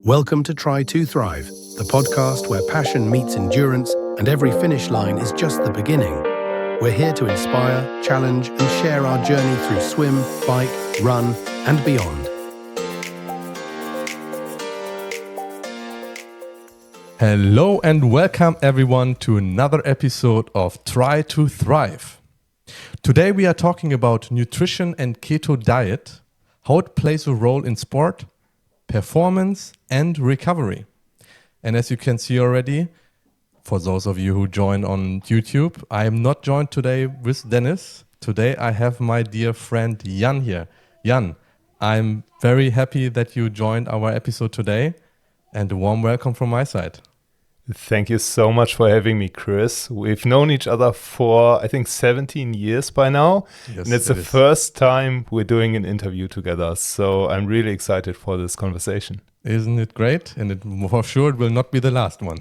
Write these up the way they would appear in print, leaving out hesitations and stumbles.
Welcome to Try to Thrive, the podcast where passion meets endurance and every finish line is just the beginning. We're here to inspire, challenge, and share our journey through swim, bike, run, and beyond. Hello and welcome everyone to another episode of Try to Thrive. Today we are talking about nutrition and keto diet, how it plays a role in sport, performance and recovery. And as you can see already, for those of you who join on YouTube, I am not joined today with Dennis. Today I have my dear friend Jan here. Jan, I'm very happy that you joined our episode today, and a warm welcome from my side. Thank you so much for having me, Chris. We've known each other for, I think, 17 years by now. Yes, and it's the first time we're doing an interview together. So I'm really excited for this conversation. Isn't it great? And for sure it will not be the last one.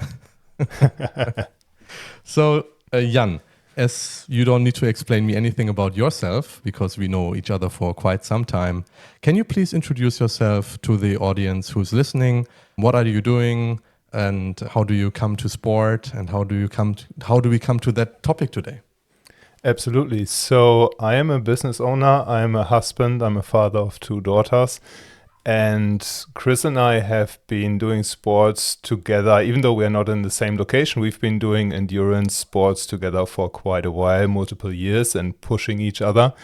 So, Jan, as you don't need to explain me anything about yourself, because we know each other for quite some time, can you please introduce yourself to the audience who's listening? What are you doing? And how do you come to sport, and how do we come to that topic today? Absolutely. So I am a business owner. I'm a husband. I'm a father of 2 daughters. And Chris and I have been doing sports together, even though we are not in the same location. We've been doing endurance sports together for quite a while, multiple years, and pushing each other.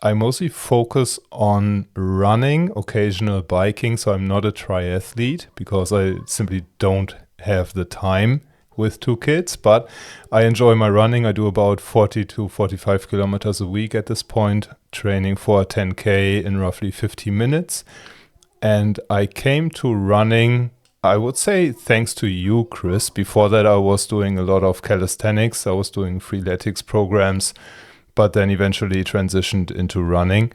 I mostly focus on running, occasional biking, so I'm not a triathlete because I simply don't have the time with 2 kids, but I enjoy my running. I do about 40 to 45 kilometers a week at this point, training for a 10K in roughly 50 minutes. And I came to running, I would say, thanks to you, Chris. Before that, I was doing a lot of calisthenics. I was doing freeletics programs, but then eventually transitioned into running.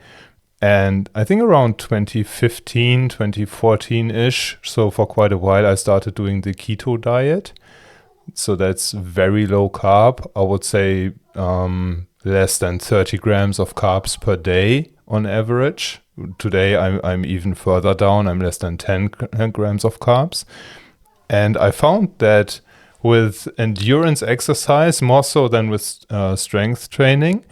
And I think around 2015, 2014-ish, so for quite a while, I started doing the keto diet. So that's very low carb. I would say less than 30 grams of carbs per day on average. Today, I'm even further down. I'm less than 10 grams of carbs. And I found that with endurance exercise, more so than with strength training,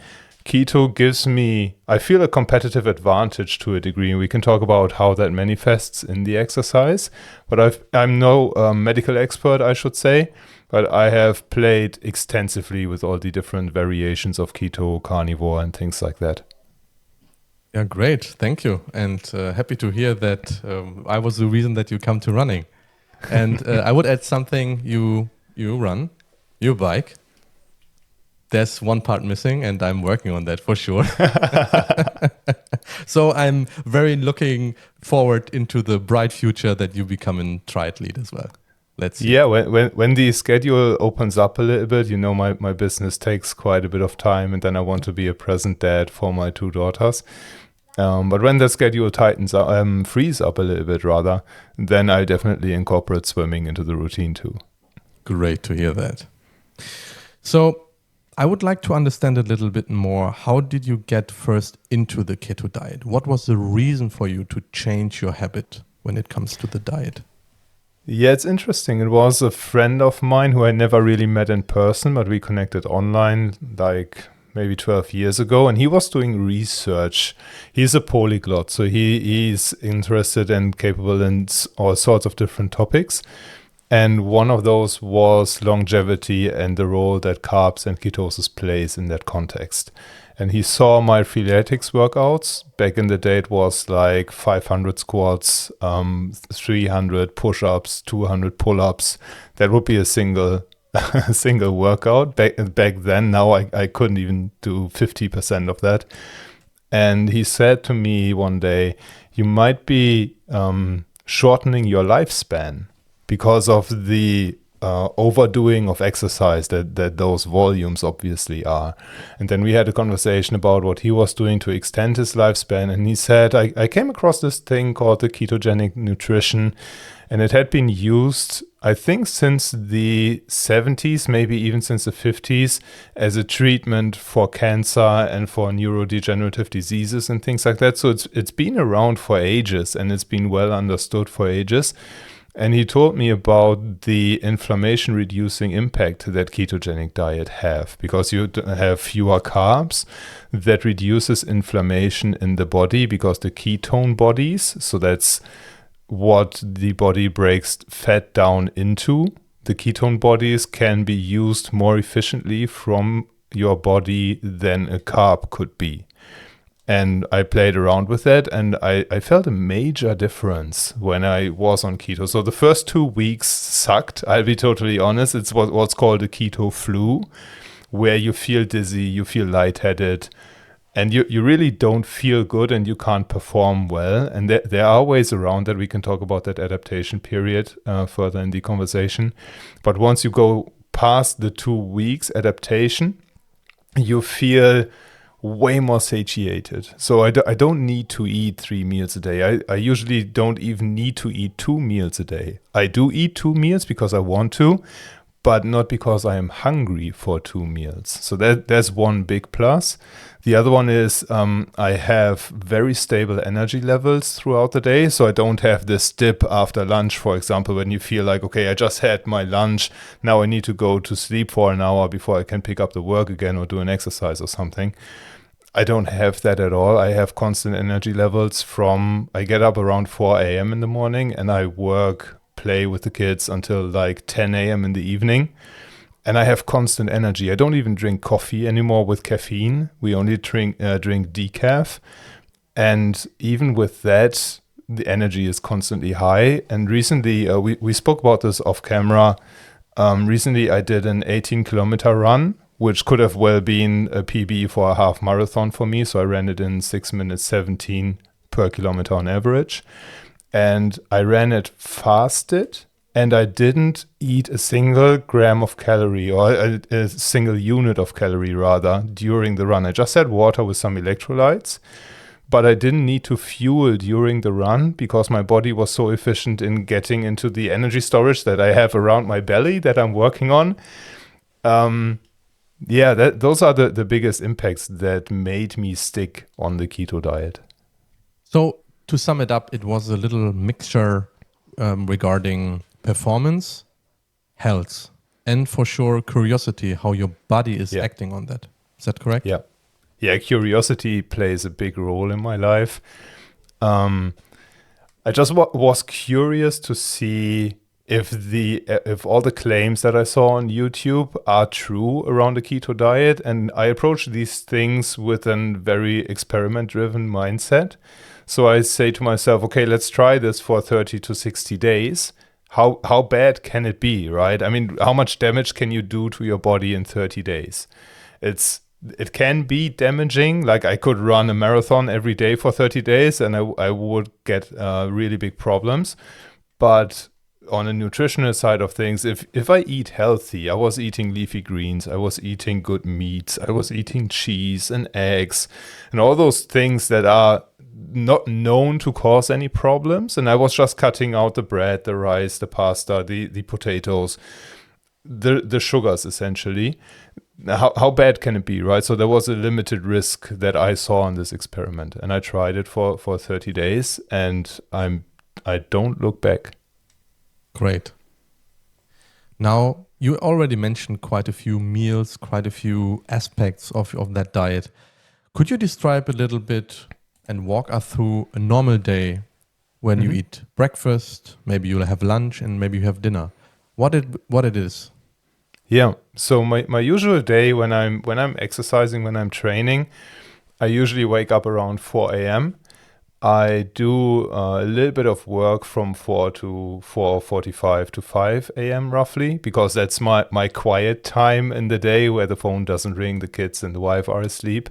keto gives me, I feel, a competitive advantage to a degree. We can talk about how that manifests in the exercise. But I'm no medical expert, I should say, but I have played extensively with all the different variations of keto, carnivore, and things like that. Yeah, great. Thank you. And happy to hear that I was the reason that you come to running. And I would add something. You run, you bike. There's one part missing, and I'm working on that for sure. So I'm very looking forward into the bright future that you become a triathlete as well. Let's see. Yeah, when the schedule opens up a little bit, you know, my business takes quite a bit of time, and then I want to be a present dad for my 2 daughters. But when the schedule frees up a little bit rather, then I definitely incorporate swimming into the routine too. Great to hear that. So I would like to understand a little bit more. How did you get first into the keto diet? What was the reason for you to change your habit when it comes to the diet? Yeah, it's interesting. It was a friend of mine who I never really met in person, but we connected online like maybe 12 years ago, and he was doing research. He's a polyglot, so he's interested and capable in all sorts of different topics. And one of those was longevity and the role that carbs and ketosis plays in that context. And he saw my freeletics workouts. Back in the day, it was like 500 squats, 300 push-ups, 200 pull-ups. That would be a single workout back then. Now I couldn't even do 50% of that. And he said to me one day, you might be shortening your lifespan because of the overdoing of exercise that those volumes obviously are. And then we had a conversation about what he was doing to extend his lifespan. And he said, I came across this thing called the ketogenic nutrition, and it had been used, I think, since the 70s, maybe even since the 50s, as a treatment for cancer and for neurodegenerative diseases and things like that. So it's been around for ages, and it's been well understood for ages. And he told me about the inflammation reducing impact that ketogenic diet have, because you have fewer carbs that reduces inflammation in the body, because the ketone bodies, so that's what the body breaks fat down into, the ketone bodies can be used more efficiently from your body than a carb could be. And I played around with that, and I felt a major difference when I was on keto. So the first 2 weeks sucked, I'll be totally honest. It's what's called a keto flu, where you feel dizzy, you feel lightheaded, and you really don't feel good and you can't perform well. And there are ways around that. We can talk about that adaptation period further in the conversation. But once you go past the 2 weeks adaptation, you feel way more satiated. So I don't need to eat 3 meals a day. I usually don't even need to eat 2 meals a day. I do eat 2 meals because I want to, but not because I am hungry for 2 meals. So that's one big plus. The other one is I have very stable energy levels throughout the day. So I don't have this dip after lunch, for example, when you feel like, okay, I just had my lunch. Now I need to go to sleep for an hour before I can pick up the work again or do an exercise or something. I don't have that at all. I have constant energy levels I get up around 4 a.m. in the morning and I play with the kids until like 10 a.m. in the evening. And I have constant energy. I don't even drink coffee anymore with caffeine. We only drink decaf. And even with that, the energy is constantly high. And recently, we spoke about this off camera. Recently, I did an 18-kilometer run, which could have well been a PB for a half marathon for me. So I ran it in 6 minutes 17 per kilometer on average. And I ran it fasted, and I didn't eat a single gram of calorie, or a single unit of calorie rather, during the run. I just had water with some electrolytes, but I didn't need to fuel during the run because my body was so efficient in getting into the energy storage that I have around my belly that I'm working on. Those are the biggest impacts that made me stick on the keto diet. So to sum it up, it was a little mixture regarding performance, health, and for sure curiosity, how your body is acting on that. Is that correct? Yeah, curiosity plays a big role in my life. I just was curious to see if all the claims that I saw on YouTube are true around the keto diet. And I approach these things with a very experiment-driven mindset. So I say to myself, okay, let's try this for 30 to 60 days. How bad can it be, right? I mean, how much damage can you do to your body in 30 days? It can be damaging. Like I could run a marathon every day for 30 days and I would get really big problems. But on a nutritional side of things, if I eat healthy, I was eating leafy greens, I was eating good meats, I was eating cheese and eggs and all those things that are not known to cause any problems. And I was just cutting out the bread, the rice, the pasta, the potatoes, the sugars essentially. How bad can it be, right? So there was a limited risk that I saw in this experiment, and I tried it for 30 days, and I don't look back. Great. Now, you already mentioned quite a few meals, quite a few aspects of that diet. Could you describe a little bit and walk us through a normal day when you eat breakfast, maybe you'll have lunch, and maybe you have dinner? What it is? Yeah. So my usual day when I'm exercising, when I'm training, I usually wake up around 4 a.m. I do a little bit of work from 4 to 4:45 to 5 a.m. roughly, because that's my quiet time in the day where the phone doesn't ring, the kids and the wife are asleep.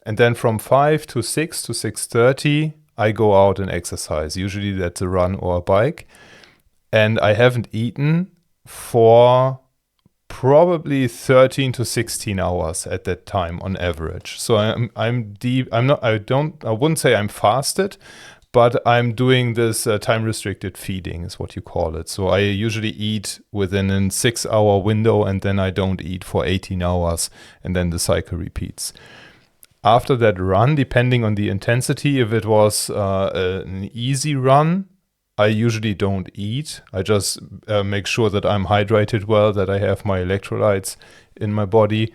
And then from 5 to 6 to 6:30, I go out and exercise. Usually that's a run or a bike. And I haven't eaten for probably 13 to 16 hours at that time on average. So I'm deep. I wouldn't say I'm fasted, but I'm doing this time restricted feeding is what you call it. So I usually eat within a 6-hour window and then I don't eat for 18 hours and then the cycle repeats. After that run, depending on the intensity, if it was an easy run, I usually don't eat. I just make sure that I'm hydrated well, that I have my electrolytes in my body.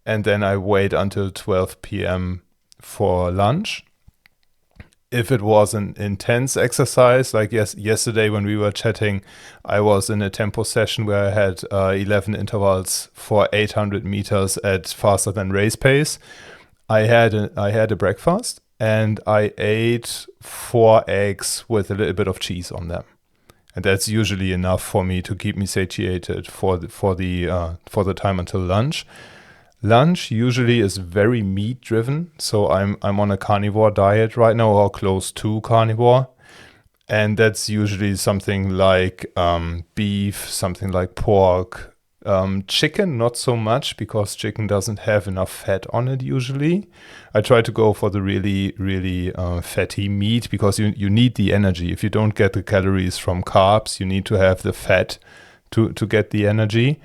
And then I wait until 12 p.m. for lunch. If it was an intense exercise, like yesterday when we were chatting, I was in a tempo session where I had 11 intervals for 800 meters at faster than race pace. I had a breakfast and I ate 4 eggs with a little bit of cheese on them, and that's usually enough for me to keep me satiated for the time until lunch. Lunch usually is very meat driven, so I'm on a carnivore diet right now, or close to carnivore, and that's usually something like beef, something like pork, chicken not so much because chicken doesn't have enough fat on it usually. I try to go for the really fatty meat because you need the energy. If you don't get the calories from carbs, you need to have the fat to get the energy.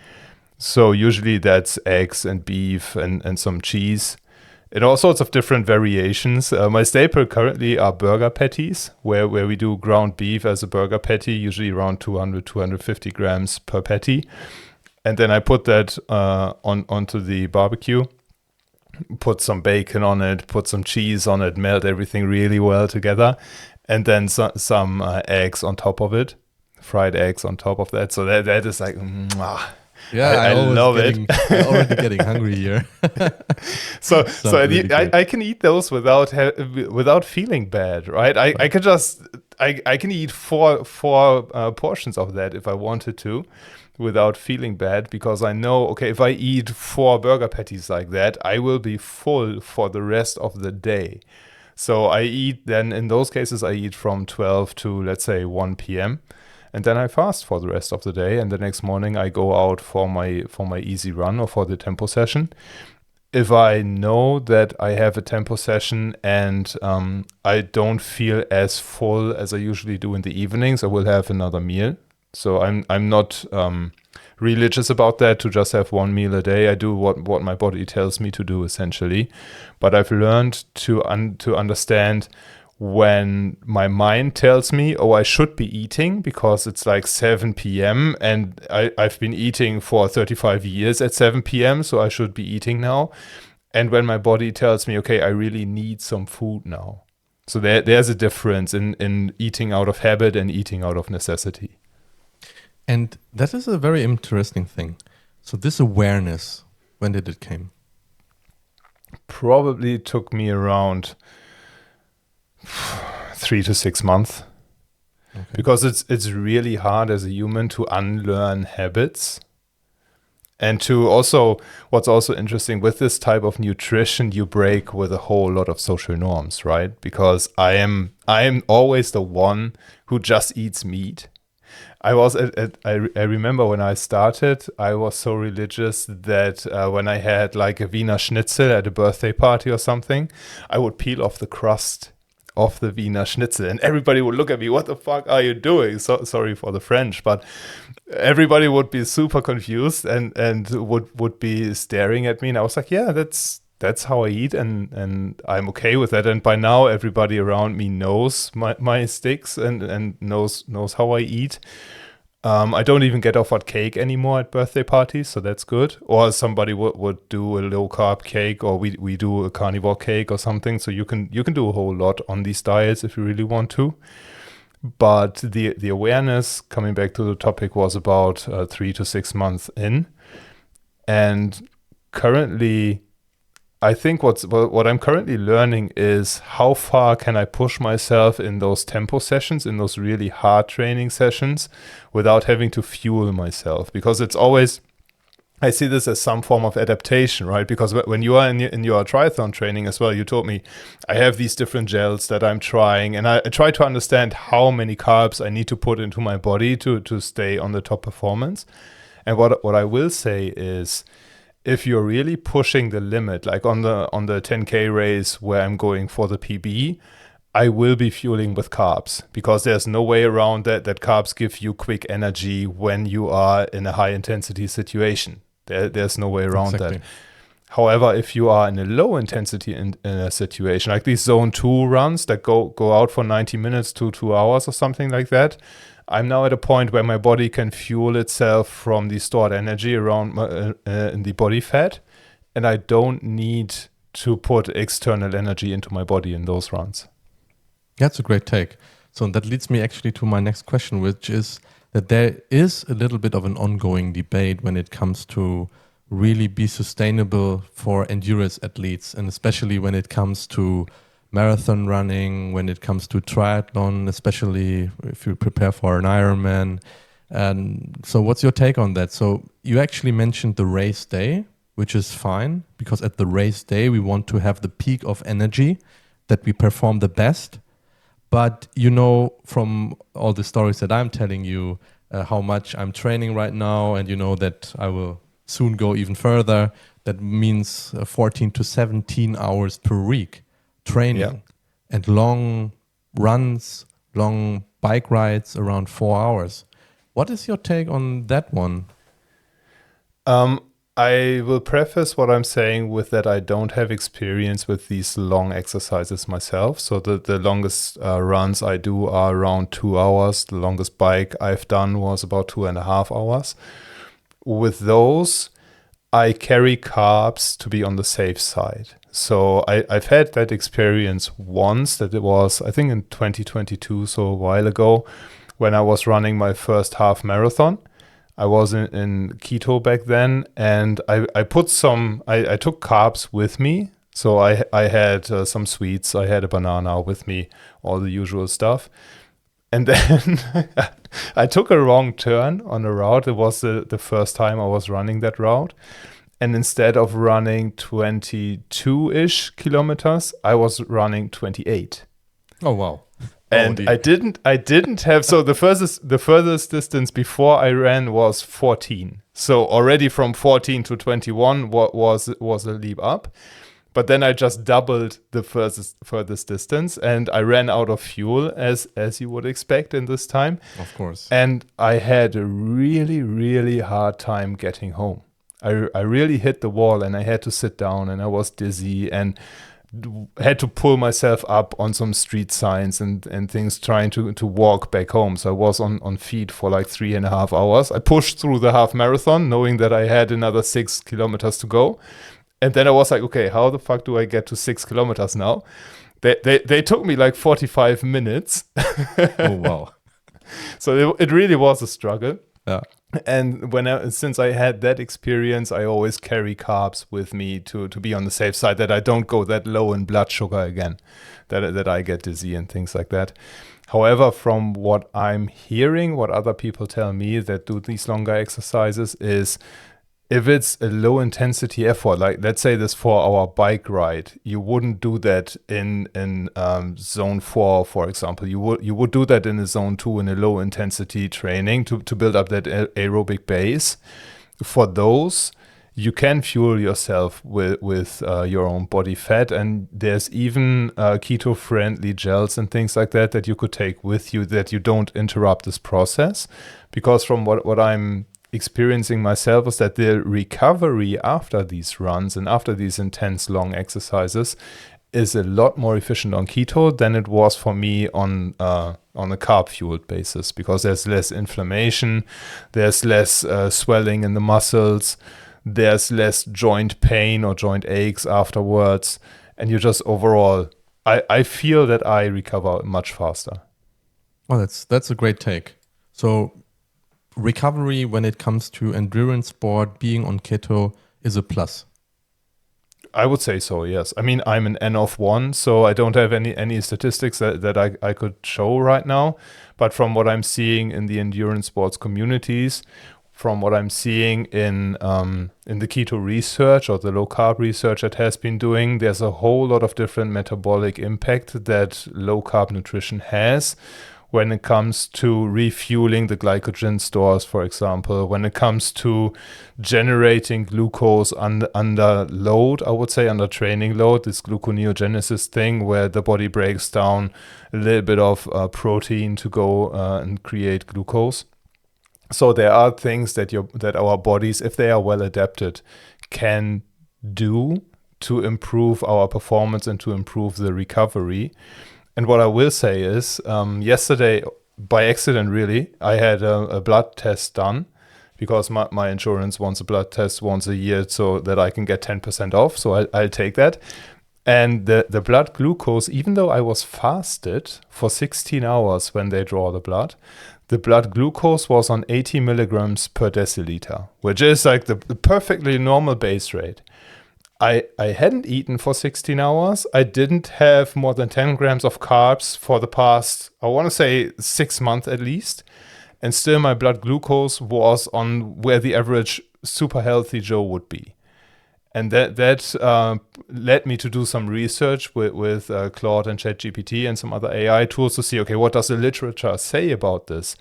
So usually that's eggs and beef and some cheese and all sorts of different variations. My staple currently are burger patties, where we do ground beef as a burger patty, usually around 200-250 grams per patty. And then I put that onto the barbecue, put some bacon on it, put some cheese on it, melt everything really well together, and then some eggs on top of it, fried eggs on top of that. So that is like, mwah. Yeah, I love it. I'm already getting hungry here. So really I can eat those without feeling bad, right? I can just I can eat four portions of that if I wanted to, without feeling bad, because I know, okay, if I eat 4 burger patties like that, I will be full for the rest of the day. So I eat then, in those cases, I eat from 12 to, let's say, 1 p.m. And then I fast for the rest of the day. And the next morning I go out for my easy run or for the tempo session. If I know that I have a tempo session and I don't feel as full as I usually do in the evenings, I will have another meal. So I'm not religious about that, to just have one meal a day. I do what my body tells me to do, essentially. But I've learned to understand when my mind tells me, oh, I should be eating because it's like 7 p.m. and I've been eating for 35 years at 7 p.m., so I should be eating now. And when my body tells me, okay, I really need some food now. So there's a difference in eating out of habit and eating out of necessity. And that is a very interesting thing. So this awareness, when did it came? Probably took me around 3 to 6 months. Okay. Because it's really hard as a human to unlearn habits. And to also, what's also interesting with this type of nutrition, you break with a whole lot of social norms, right? Because I am always the one who just eats meat. I remember when I started, I was so religious that when I had like a Wiener Schnitzel at a birthday party or something, I would peel off the crust of the Wiener Schnitzel, and everybody would look at me, what the fuck are you doing? So sorry for the French, but everybody would be super confused and would be staring at me, and I was like, yeah, that's how I eat, and I'm okay with that. And by now everybody around me knows my sticks and knows how I eat. I don't even get offered cake anymore at birthday parties, so that's good. Or somebody would do a low-carb cake, or we do a carnivore cake or something. So you can do a whole lot on these diets if you really want to. But the awareness, coming back to the topic, was about 3 to 6 months in. And currently, I think what I'm currently learning is how far can I push myself in those tempo sessions, in those really hard training sessions, without having to fuel myself. Because it's always, I see this as some form of adaptation, right? Because when you are in your triathlon training as well, you told me, I have these different gels that I'm trying, and I try to understand how many carbs I need to put into my body to stay on the top performance. And what I will say is, if you're really pushing the limit, like on the 10K race where I'm going for the PB, I will be fueling with carbs, because there's no way around that carbs give you quick energy when you are in a high intensity situation. There's no way around that. However, if you are in a low intensity in a situation, like these zone 2 runs that go out for 90 minutes to 2 hours or something like that, I'm now at a point where my body can fuel itself from the stored energy around in the body fat, and I don't need to put external energy into my body in those runs. That's a great take. So that leads me actually to my next question, which is that there is a little bit of an ongoing debate when it comes to really be sustainable for endurance athletes, and especially when it comes to marathon running, when it comes to triathlon, especially if you prepare for an Ironman. And so what's your take on that? So you actually mentioned the race day, which is fine, because at the race day, we want to have the peak of energy, that we perform the best. But you know, from all the stories that I'm telling you, how much I'm training right now, and you know that I will soon go even further. That means 14 to 17 hours per week training, and long runs, long bike rides around 4 hours. What is your take on that one? I will preface what I'm saying with that I don't have experience with these long exercises myself. So the longest runs I do are around 2 hours. The longest bike I've done was about 2.5 hours. With those, I carry carbs to be on the safe side. So I've had that experience once, that it was, I think in 2022, so a while ago, when I was running my first half marathon. I was in keto back then, and I took carbs with me. So I had some sweets, I had a banana with me, all the usual stuff. And then I took a wrong turn on a route. It was the first time I was running that route. And instead of running 22-ish kilometers, I was running 28. Oh, wow. And I didn't have, so the furthest distance before I ran was 14. So already from 14 to 21 was a leap up. But then I just doubled the furthest distance, and I ran out of fuel, as you would expect in this time. Of course. And I had a really, really hard time getting home. I really hit the wall, and I had to sit down, and I was dizzy, and had to pull myself up on some street signs and things, trying to walk back home. So I was on feet for like 3.5 hours. I pushed through the half marathon, knowing that I had another 6 kilometers to go. And then I was like, okay, how the fuck do I get to 6 kilometers now? They took me like 45 minutes. Oh, wow. So it really was a struggle. Yeah. And since I had that experience, I always carry carbs with me to be on the safe side, that I don't go that low in blood sugar again, that I get dizzy and things like that. However, from what I'm hearing, what other people tell me that do these longer exercises, is if it's a low intensity effort, like let's say this 4-hour bike ride, you wouldn't do that in zone 4, for example. You would do that in a zone 2 in a low intensity training to build up that aerobic base. For those, you can fuel yourself with your own body fat, and there's even keto friendly gels and things like that you could take with you, that you don't interrupt this process. Because from what I'm experiencing myself is that the recovery after these runs and after these intense long exercises is a lot more efficient on keto than it was for me on a carb fueled basis, because there's less inflammation, there's less swelling in the muscles, there's less joint pain or joint aches afterwards, and you just overall, I feel that I recover much faster. Oh, that's a great take. So recovery when it comes to endurance sport, being on keto is a plus. I would say so, yes. I mean, I'm an N of 1, so I don't have any statistics that I could show right now. But from what I'm seeing in the endurance sports communities, from what I'm seeing in the keto research or the low-carb research that has been doing, there's a whole lot of different metabolic impact that low-carb nutrition has, when it comes to refueling the glycogen stores, for example, when it comes to generating glucose under load, I would say under training load, this gluconeogenesis thing where the body breaks down a little bit of protein to go and create glucose. So there are things that our bodies, if they are well adapted, can do to improve our performance and to improve the recovery. And what I will say is, yesterday, by accident really, I had a blood test done because my insurance wants a blood test once a year so that I can get 10% off. So I'll take that. And the blood glucose, even though I was fasted for 16 hours when they draw the blood glucose was on 80 milligrams per deciliter, which is like the perfectly normal base rate. I hadn't eaten for 16 hours. I didn't have more than 10 grams of carbs for the past, I want to say 6 months at least. And still my blood glucose was on where the average super healthy Joe would be. And that led me to do some research with Claude and ChatGPT and some other AI tools to see, okay, what does the literature say about this?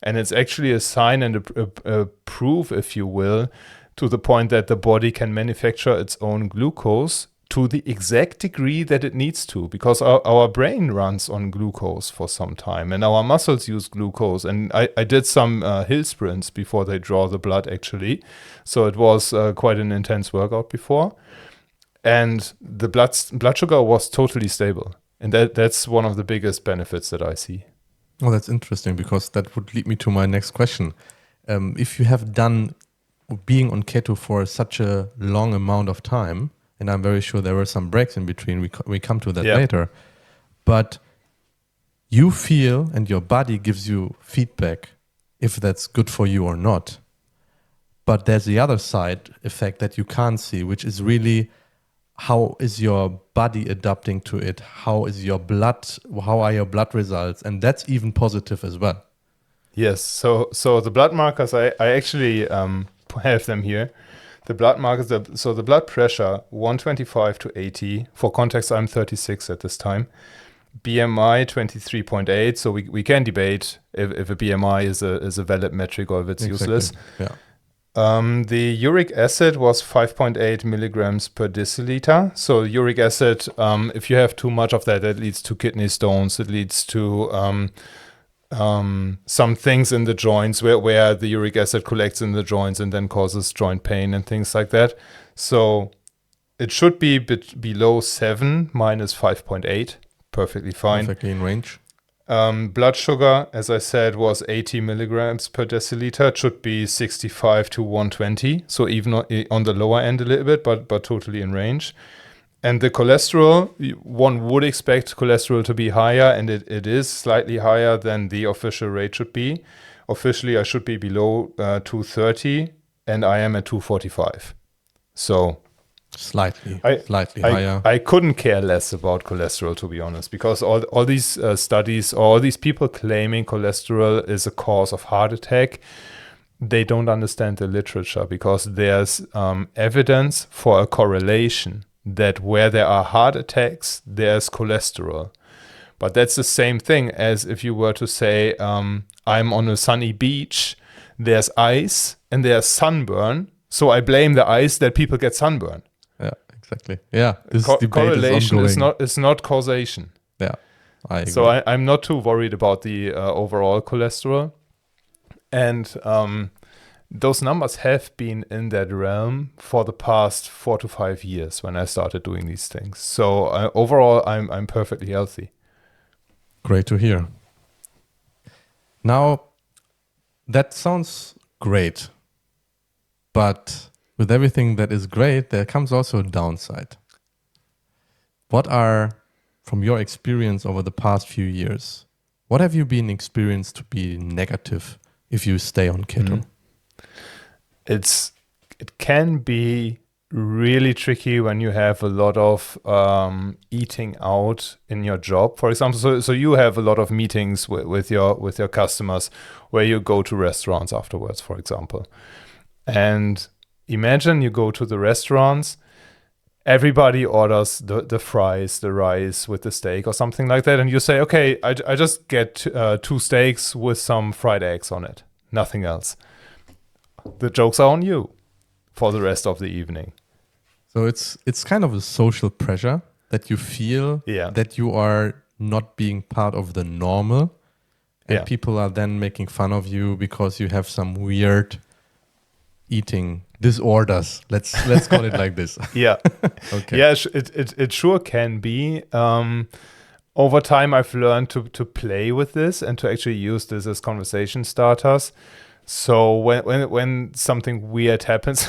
And it's actually a sign and a proof, if you will, to the point that the body can manufacture its own glucose to the exact degree that it needs to, because our brain runs on glucose for some time and our muscles use glucose. And I did some hill sprints before they draw the blood, actually. So it was quite an intense workout before. And the blood sugar was totally stable. And that's one of the biggest benefits that I see. Oh, that's interesting, because that would lead me to my next question. If you have done being on keto for such a long amount of time, and I'm very sure there were some breaks in between, we come to that later, but you feel and your body gives you feedback if that's good for you or not. But there's the other side effect that you can't see, which is really how is your body adapting to it? How are your blood results? And that's even positive as well. Yes, so the blood markers, I actually have them here. The blood markers, so the blood pressure, 125 to 80. For context, I'm 36 at this time. BMI, 23.8. So we can debate if a BMI is a valid metric or if it's useless. Yeah. The uric acid was 5.8 milligrams per deciliter. So uric acid, if you have too much of that, that leads to kidney stones. It leads to some things in the joints where the uric acid collects in the joints and then causes joint pain and things like that. So it should be below 7, minus 5.8. Perfectly fine. Perfectly in range. Blood sugar, as I said, was 80 milligrams per deciliter. It should be 65 to 120. So even on the lower end a little bit, but totally in range. And the cholesterol, one would expect cholesterol to be higher, and it is slightly higher than the official rate should be. Officially, I should be below 230, and I am at 245. So slightly higher. I couldn't care less about cholesterol, to be honest, because all these studies, all these people claiming cholesterol is a cause of heart attack, they don't understand the literature, because there's evidence for a correlation that where there are heart attacks, there's cholesterol. But that's the same thing as if you were to say, I'm on a sunny beach, there's ice and there's sunburn, so I blame the ice that people get sunburn. Yeah, exactly. Yeah, this debate correlation is ongoing. is not causation. Yeah, I agree. So I'm not too worried about the overall cholesterol. And those numbers have been in that realm for the past 4 to 5 years when I started doing these things. So overall, I'm perfectly healthy. Great to hear. Now, that sounds great, but with everything that is great, there comes also a downside. What are, from your experience over the past few years, what have you been experienced to be negative if you stay on keto? It can be really tricky when you have a lot of eating out in your job, for example. So you have a lot of meetings with your customers where you go to restaurants afterwards, for example. And imagine you go to the restaurants, everybody orders the fries, the rice with the steak or something like that, and you say, okay, I just get 2 steaks with some fried eggs on it, nothing else. The jokes are on you for the rest of the evening. So it's kind of a social pressure that you feel that you are not being part of the normal, and people are then making fun of you because you have some weird eating disorders. Let's call it like this. Yeah. Okay. Yeah, it sure can be. Over time, I've learned to play with this and to actually use this as conversation starters. So when something weird happens,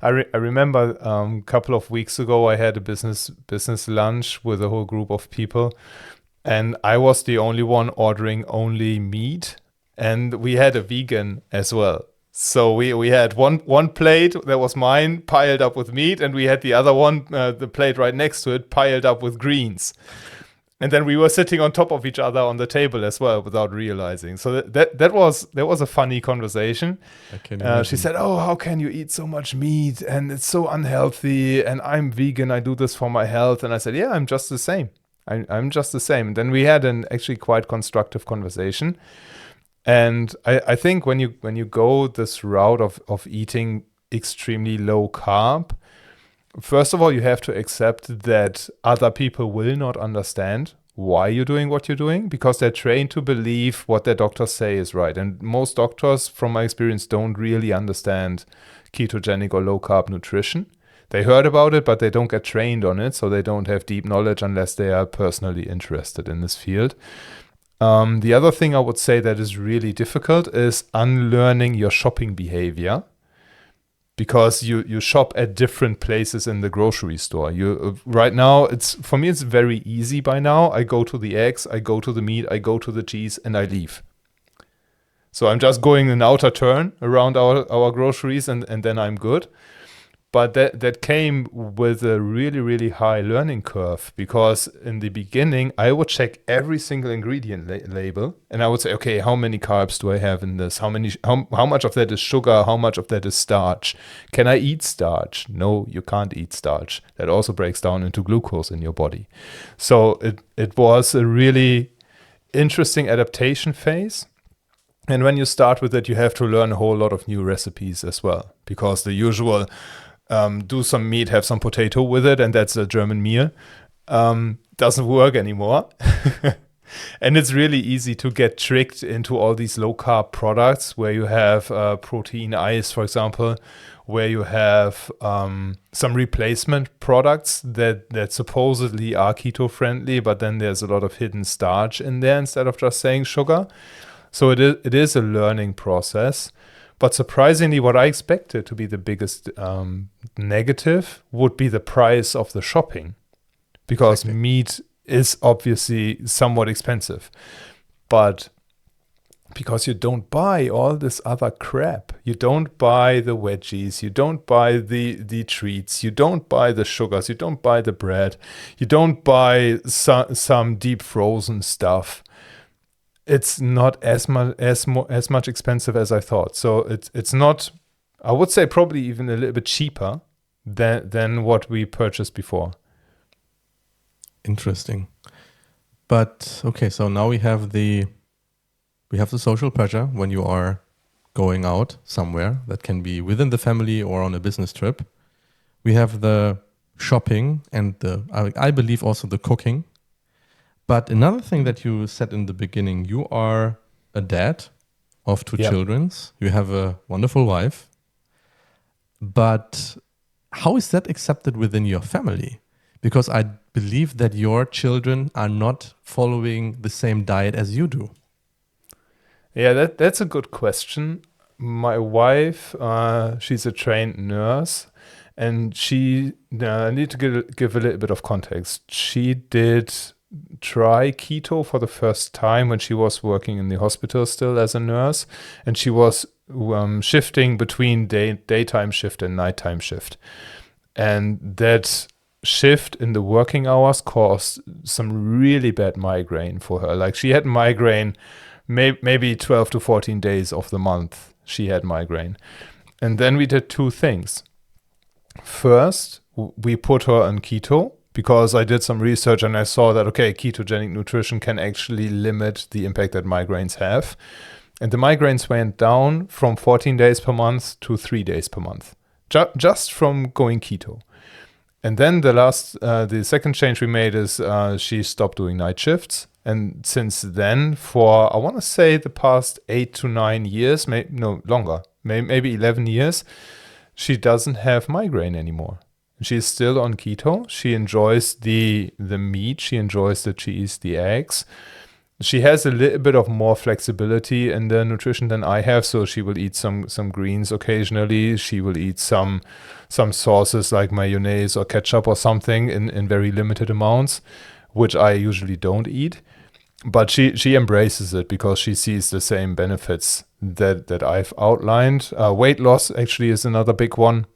I remember a couple of weeks ago, I had a business lunch with a whole group of people, and I was the only one ordering only meat, and we had a vegan as well. So we had one plate that was mine piled up with meat, and we had the other one, the plate right next to it, piled up with greens. And then we were sitting on top of each other on the table as well without realizing. So that was a funny conversation. She said, "Oh, how can you eat so much meat? And it's so unhealthy. And I'm vegan. I do this for my health." And I said, "Yeah, I'm just the same. I'm just the same." And then we had an actually quite constructive conversation. And I think when you go this route of eating extremely low carb, first of all, you have to accept that other people will not understand why you're doing what you're doing, because they're trained to believe what their doctors say is right. And most doctors, from my experience, don't really understand ketogenic or low carb nutrition. They heard about it, but they don't get trained on it, so they don't have deep knowledge unless they are personally interested in this field. The other thing I would say that is really difficult is unlearning your shopping behavior, because you shop at different places in the grocery store. Right now, for me, it's very easy by now. I go to the eggs, I go to the meat, I go to the cheese, and I leave. So I'm just going an outer turn around our groceries, and then I'm good. But that came with a really, really high learning curve, because in the beginning, I would check every single ingredient label, and I would say, okay, how many carbs do I have in this? How much of that is sugar? How much of that is starch? Can I eat starch? No, you can't eat starch. That also breaks down into glucose in your body. So it was a really interesting adaptation phase. And when you start with it, you have to learn a whole lot of new recipes as well, because the usual do some meat, have some potato with it, and that's a German meal, doesn't work anymore. And it's really easy to get tricked into all these low-carb products where you have protein ice, for example, where you have some replacement products that supposedly are keto-friendly, but then there's a lot of hidden starch in there instead of just saying sugar. So it is a learning process. But surprisingly, what I expected to be the biggest negative would be the price of the shopping, because meat is obviously somewhat expensive. But because you don't buy all this other crap, you don't buy the veggies, you don't buy the treats, you don't buy the sugars, you don't buy the bread, you don't buy some deep frozen stuff. It's not as much expensive as I thought. So it's not, I would say, probably even a little bit cheaper than what we purchased before. Interesting. But okay, so now we have the social pressure when you are going out somewhere. That can be within the family or on a business trip. We have the shopping and I believe also the cooking. But another thing that you said in the beginning, you are a dad of two children. You have a wonderful wife. But how is that accepted within your family? Because I believe that your children are not following the same diet as you do. Yeah, that's a good question. My wife, she's a trained nurse, and I need to give a little bit of context. She did try keto for the first time when she was working in the hospital still as a nurse, and she was shifting between daytime shift and nighttime shift, and that shift in the working hours caused some really bad migraine for her. Like, she had migraine maybe 12 to 14 days of the month. She had migraine. And then we did two things. First, we put her on keto, because I did some research and I saw that, okay, ketogenic nutrition can actually limit the impact that migraines have. And the migraines went down from 14 days per month to 3 days per month, just from going keto. And then the second change we made is she stopped doing night shifts. And since then, for, I want to say, the past 8 to 9 years, maybe 11 years, she doesn't have migraine anymore. She's still on keto. She enjoys the meat. She enjoys the cheese, the eggs. She has a little bit of more flexibility in the nutrition than I have. So she will eat some greens occasionally. She will eat some sauces like mayonnaise or ketchup or something in very limited amounts, which I usually don't eat. But she embraces it because she sees the same benefits that I've outlined. Weight loss actually is another big one.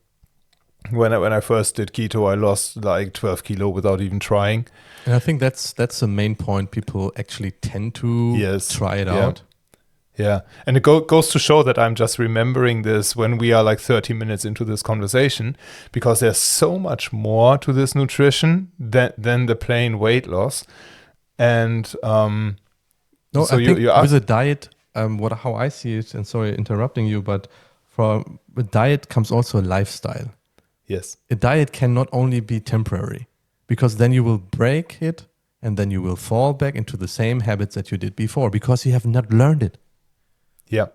When I first did keto, I lost like 12 kilo without even trying. And I think that's the main point. People actually tend to try it out. Yeah. And it goes to show that I'm just remembering this when we are like 30 minutes into this conversation, because there's so much more to this nutrition than the plain weight loss. And I think with a diet, how I see it, and sorry interrupting you, but from a diet comes also a lifestyle. Yes. A diet can not only be temporary, because then you will break it and then you will fall back into the same habits that you did before because you have not learned it. Yeah.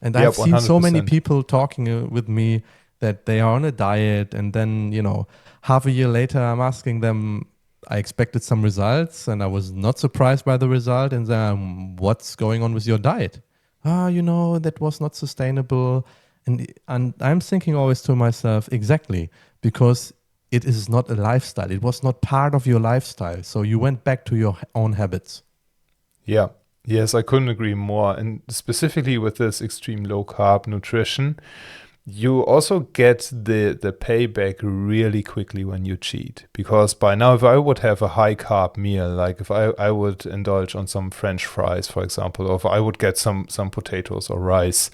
And I've seen so many people talking with me that they are on a diet, and then, half a year later I'm asking them, I expected some results and I was not surprised by the result, and then what's going on with your diet? That was not sustainable. And I'm thinking always to myself, exactly, because it is not a lifestyle. It was not part of your lifestyle. So you went back to your own habits. Yeah. Yes, I couldn't agree more. And specifically with this extreme low carb nutrition, you also get the payback really quickly when you cheat. Because by now, if I would have a high carb meal, like if I would indulge on some French fries, for example, or if I would get some potatoes or rice,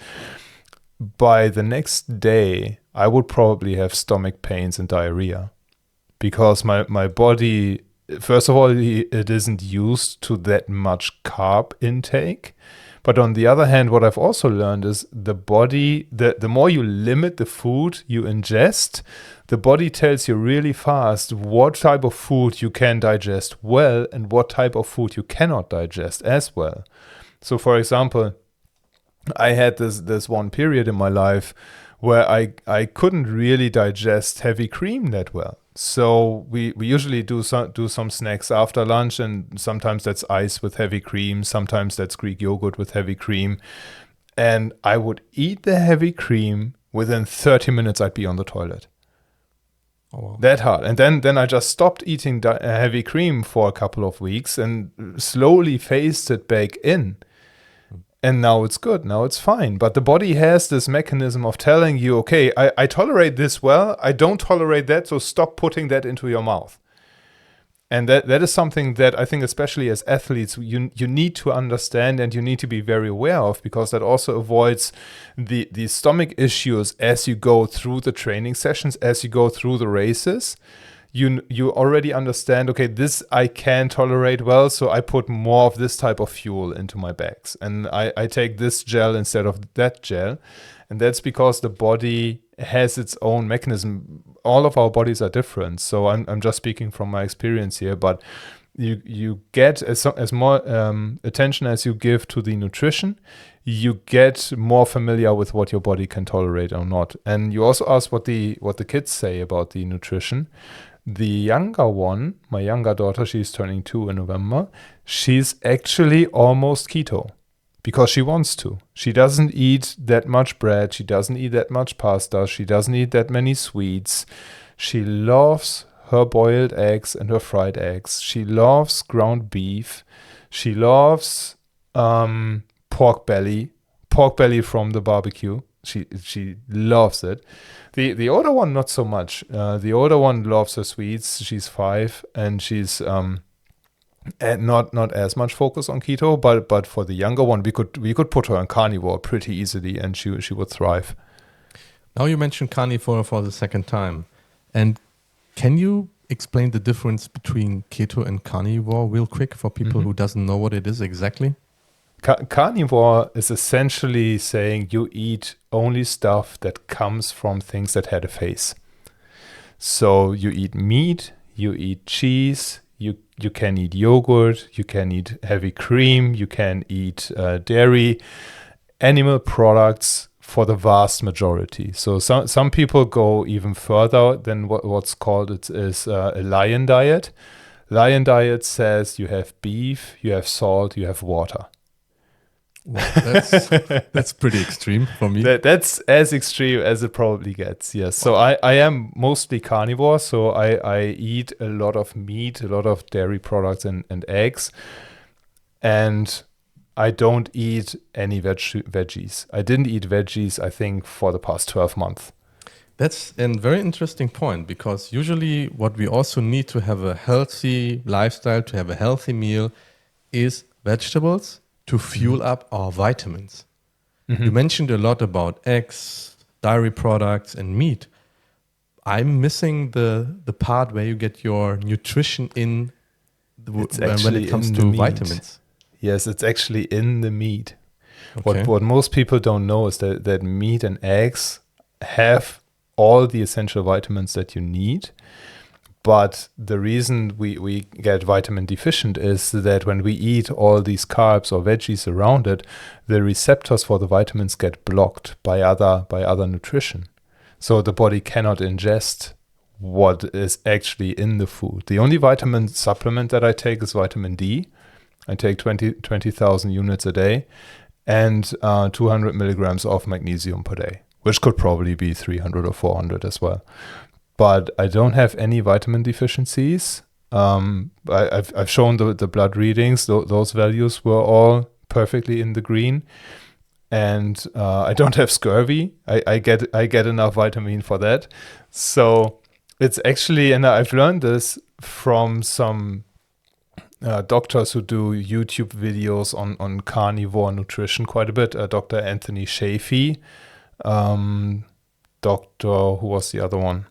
by the next day, I would probably have stomach pains and diarrhea, because my body, first of all, it isn't used to that much carb intake. But on the other hand, what I've also learned is the body, the more you limit the food you ingest, the body tells you really fast what type of food you can digest well and what type of food you cannot digest as well. So for example, I had this one period in my life where I couldn't really digest heavy cream that well. So we usually do some snacks after lunch, and sometimes that's ice with heavy cream, sometimes that's Greek yogurt with heavy cream. And I would eat the heavy cream, within 30 minutes I'd be on the toilet. Oh, wow. That hard. And then I just stopped eating heavy cream for a couple of weeks and slowly phased it back in. And now it's good. Now it's fine. But the body has this mechanism of telling you, okay, I tolerate this well. I don't tolerate that. So stop putting that into your mouth. And that is something that I think, especially as athletes, you need to understand and you need to be very aware of, because that also avoids the stomach issues as you go through the training sessions, as you go through the races. You already understand, okay, this I can tolerate well, so I put more of this type of fuel into my bags. And I take this gel instead of that gel. And that's because the body has its own mechanism. All of our bodies are different. So I'm just speaking from my experience here, but you get as more attention as you give to the nutrition, you get more familiar with what your body can tolerate or not. And you also ask what the kids say about the nutrition. The younger one, my younger daughter, she's turning 2 in November. She's actually almost keto because she wants to. She doesn't eat that much bread. She doesn't eat that much pasta. She doesn't eat that many sweets. She loves her boiled eggs and her fried eggs. She loves ground beef. She loves pork belly from the barbecue. She loves it. The older one, not so much. The older one loves her sweets. She's 5, and she's not as much focus on keto. But for the younger one, we could put her on carnivore pretty easily, and she would thrive. Now you mentioned carnivore for the second time, and can you explain the difference between keto and carnivore real quick for people who doesn't know what it is exactly? Carnivore is essentially saying you eat only stuff that comes from things that had a face. So you eat meat, you eat cheese, you can eat yogurt, you can eat heavy cream, you can eat dairy, animal products for the vast majority. So some people go even further than what's called a lion diet. Lion diet says you have beef, you have salt, you have water. Well, that's pretty extreme for me. That's as extreme as it probably gets, yes. So I am mostly carnivore, so I eat a lot of meat, a lot of dairy products and eggs. And I don't eat any veggies. I didn't eat veggies, I think, for the past 12 months. That's a very interesting point, because usually what we also need to have a healthy lifestyle, to have a healthy meal, is vegetables to fuel up our vitamins. Mm-hmm. You mentioned a lot about eggs, dairy products, and meat. I'm missing the part where you get your nutrition in when it comes to vitamins. Yes, it's actually in the meat. Okay. What most people don't know is that meat and eggs have all the essential vitamins that you need. But the reason we get vitamin deficient is that when we eat all these carbs or veggies around it, the receptors for the vitamins get blocked by other nutrition. So the body cannot ingest what is actually in the food. The only vitamin supplement that I take is vitamin D. I take 20,000 units a day and 200 milligrams of magnesium per day, which could probably be 300 or 400 as well. But I don't have any vitamin deficiencies. I've shown the blood readings. Those values were all perfectly in the green. And I don't have scurvy. I get enough vitamin for that. So it's actually, and I've learned this from some doctors who do YouTube videos on carnivore nutrition quite a bit. Dr. Anthony Shafee, who was the other one?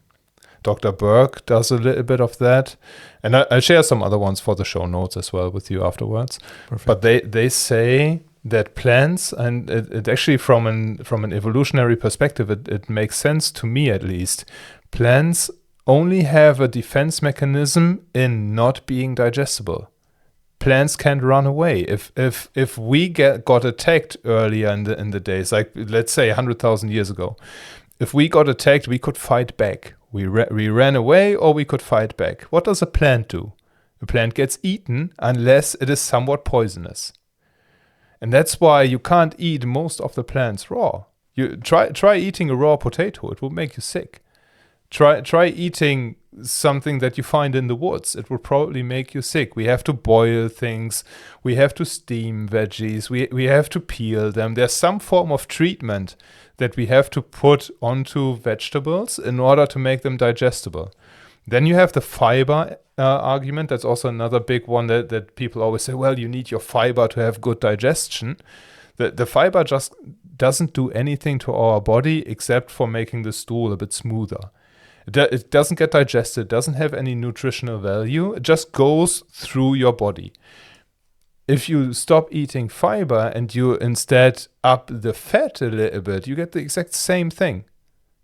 Dr. Burke does a little bit of that. And I'll share some other ones for the show notes as well with you afterwards. Perfect. But they say that plants, and it actually from an evolutionary perspective, it makes sense to me at least, plants only have a defense mechanism in not being digestible. Plants can't run away. If we got attacked earlier in the days, like let's say 100,000 years ago, if we got attacked, we could fight back. We ran away, or we could fight back. What does a plant do? A plant gets eaten unless it is somewhat poisonous. And that's why you can't eat most of the plants raw. You try eating a raw potato, it will make you sick. Try eating something that you find in the woods. It will probably make you sick. We have to boil things. We have to steam veggies. We have to peel them. There's some form of treatment that we have to put onto vegetables in order to make them digestible. Then you have the fiber argument. That's also another big one that people always say, well, you need your fiber to have good digestion. The fiber just doesn't do anything to our body except for making the stool a bit smoother. It doesn't get digested, doesn't have any nutritional value. It just goes through your body. If you stop eating fiber and you instead up the fat a little bit, you get the exact same thing.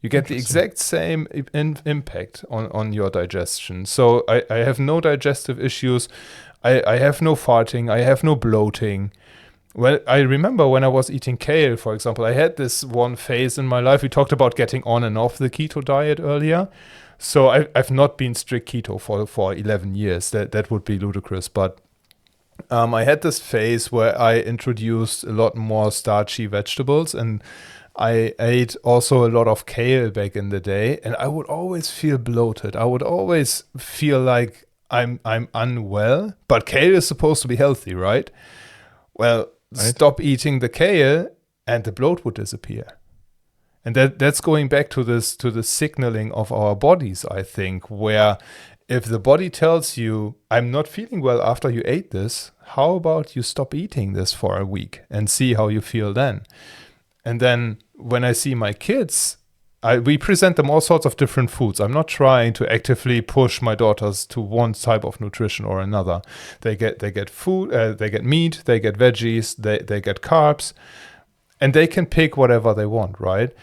You get the exact same impact on your digestion. So I have no digestive issues. I have no farting. I have no bloating. Well, I remember when I was eating kale, for example, I had this one phase in my life. We talked about getting on and off the keto diet earlier. So I've not been strict keto for 11 years. That would be ludicrous. But I had this phase where I introduced a lot more starchy vegetables, and I ate also a lot of kale back in the day, and I would always feel bloated. I would always feel like I'm unwell, but kale is supposed to be healthy, right? Well, stop eating the kale and the bloat would disappear. And that's going back to the signaling of our bodies, I think, where if the body tells you, I'm not feeling well after you ate this, how about you stop eating this for a week and see how you feel then? And then when I see my kids, we present them all sorts of different foods. I'm not trying to actively push my daughters to one type of nutrition or another. They get food, they get meat, they get veggies, they get carbs, and they can pick whatever they want, right?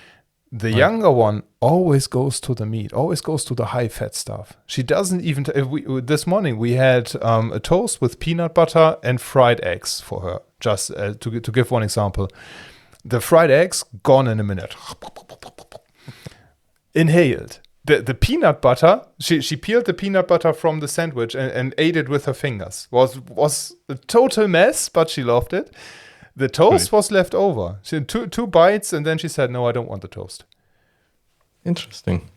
The younger one always goes to the meat, always goes to the high-fat stuff. She doesn't even... this morning we had a toast with peanut butter and fried eggs for her, just to give one example. The fried eggs, gone in a minute. Inhaled. The peanut butter, she peeled the peanut butter from the sandwich and ate it with her fingers. Was a total mess, but she loved it. The toast was left over. She had two bites, and then she said, no, I don't want the toast. Interesting.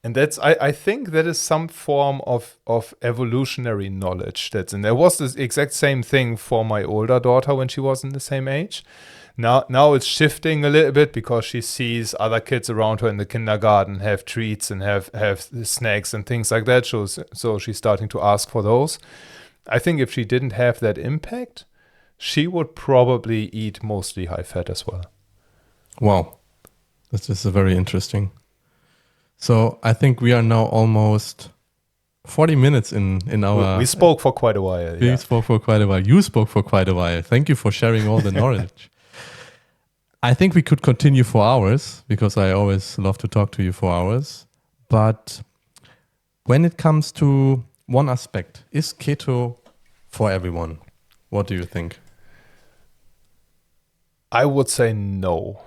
And that's, I think that is some form of evolutionary knowledge that's in there. Was the exact same thing for my older daughter when she was in the same age. Now it's shifting a little bit because she sees other kids around her in the kindergarten have treats and have snacks and things like that. So she's starting to ask for those. I think if she didn't have that impact, she would probably eat mostly high fat as well. Wow. This is very interesting. So I think we are now almost 40 minutes in our... We spoke for quite a while. We spoke for quite a while. You spoke for quite a while. Thank you for sharing all the knowledge. I think we could continue for hours because I always love to talk to you for hours. But when it comes to one aspect, is keto for everyone? What do you think? I would say no.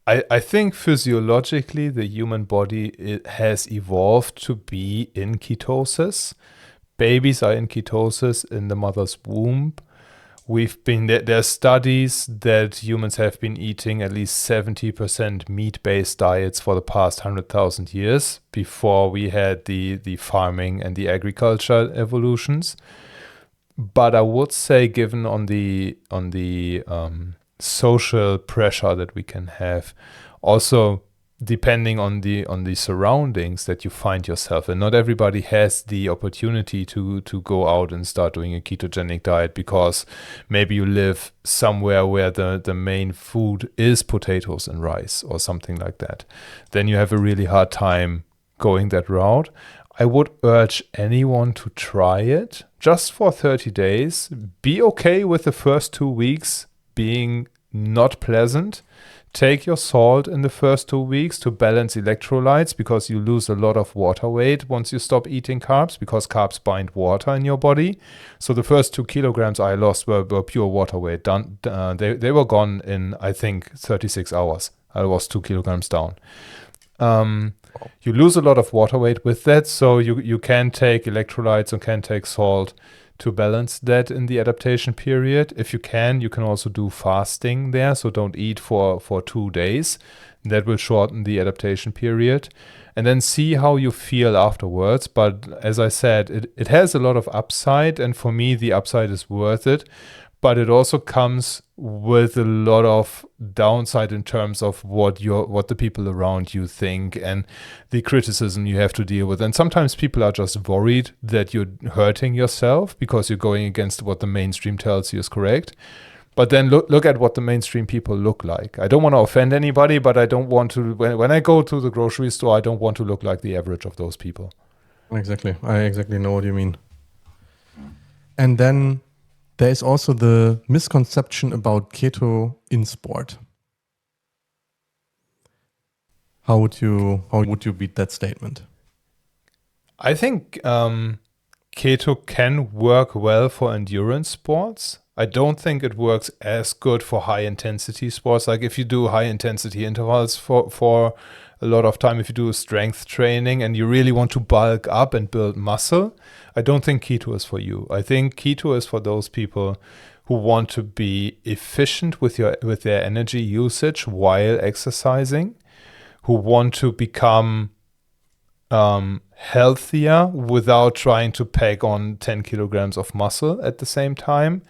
I think physiologically the human body has evolved to be in ketosis. Babies are in ketosis in the mother's womb. There are studies that humans have been eating at least 70% meat-based diets for the past 100,000 years before we had the farming and the agriculture evolutions. But I would say, given on the social pressure that we can have, also depending on the surroundings that you find yourself in. Not everybody has the opportunity to go out and start doing a ketogenic diet because maybe you live somewhere where the main food is potatoes and rice or something like that. Then you have a really hard time going that route. I would urge anyone to try it just for 30 days. Be okay with the first 2 weeks being not pleasant. Take your salt in the first 2 weeks to balance electrolytes because you lose a lot of water weight once you stop eating carbs because carbs bind water in your body. So the first 2 kilograms I lost were pure water weight. They were gone in, I think, 36 hours. I was 2 kilograms down. You lose a lot of water weight with that, so you can take electrolytes and can take salt to balance that in the adaptation period. If you can also do fasting there, so don't eat for 2 days. That will shorten the adaptation period. And then see how you feel afterwards. But as I said, it has a lot of upside, and for me the upside is worth it. But it also comes with a lot of downside in terms of what the people around you think and the criticism you have to deal with. And sometimes people are just worried that you're hurting yourself because you're going against what the mainstream tells you is correct. But then look at what the mainstream people look like. I don't want to offend anybody, but I don't want to, when I go to the grocery store, I don't want to look like the average of those people. Exactly. I exactly know what you mean. And then there is also the misconception about keto in sport. How would you beat that statement? I think keto can work well for endurance sports. I don't think it works as good for high intensity sports. Like if you do high intensity intervals for a lot of time, if you do strength training and you really want to bulk up and build muscle, I don't think keto is for you. I think keto is for those people who want to be efficient with their energy usage while exercising, who want to become healthier without trying to pack on 10 kilograms of muscle at the same time,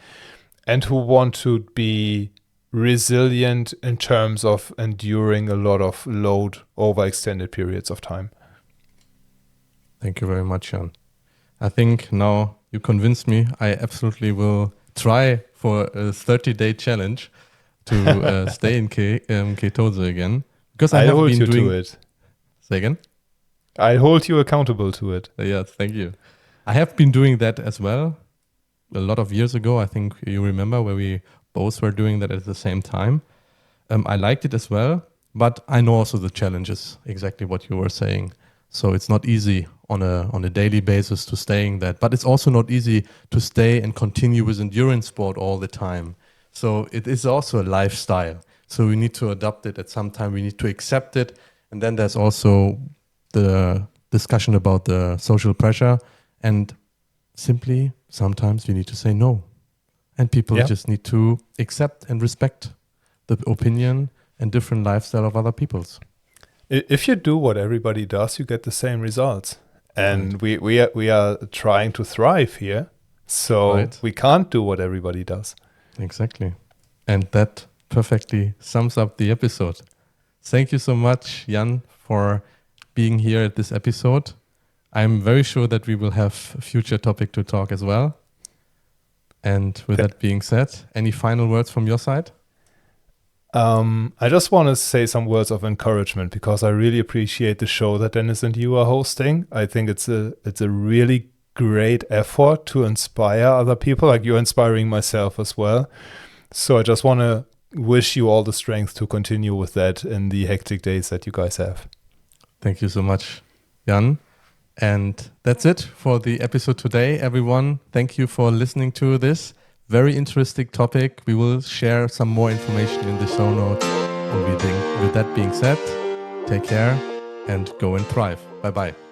and who want to be resilient in terms of enduring a lot of load over extended periods of time. Thank you very much, Jan. I think now you convinced me. I absolutely will try for a 30-day challenge to stay in ketose again. Because I have hold been you doing to it. Say again? I hold you accountable to it. Yes, thank you. I have been doing that as well a lot of years ago. I think you remember where we both were doing that at the same time. I liked it as well, but I know also the challenges, exactly what you were saying. So it's not easy on a daily basis to staying that, but it's also not easy to stay and continue with endurance sport all the time. So it is also a lifestyle. So we need to adopt it at some time. We need to accept it. And then there's also the discussion about the social pressure. And simply, sometimes we need to say no. And people just need to accept and respect the opinion and different lifestyle of other people's. If you do what everybody does, you get the same results. And we are trying to thrive here. So we can't do what everybody does. Exactly. And that perfectly sums up the episode. Thank you so much, Jan, for being here at this episode. I'm very sure that we will have a future topic to talk as well. And with that being said, any final words from your side? I just want to say some words of encouragement because I really appreciate the show that Dennis and you are hosting. I think it's a really great effort to inspire other people, like you're inspiring myself as well. So I just want to wish you all the strength to continue with that in the hectic days that you guys have. Thank you so much, Jan. And that's it for the episode today, everyone. Thank you for listening to this very interesting topic. We will share some more information in the show notes. And with that being said, take care and go and thrive. Bye-bye.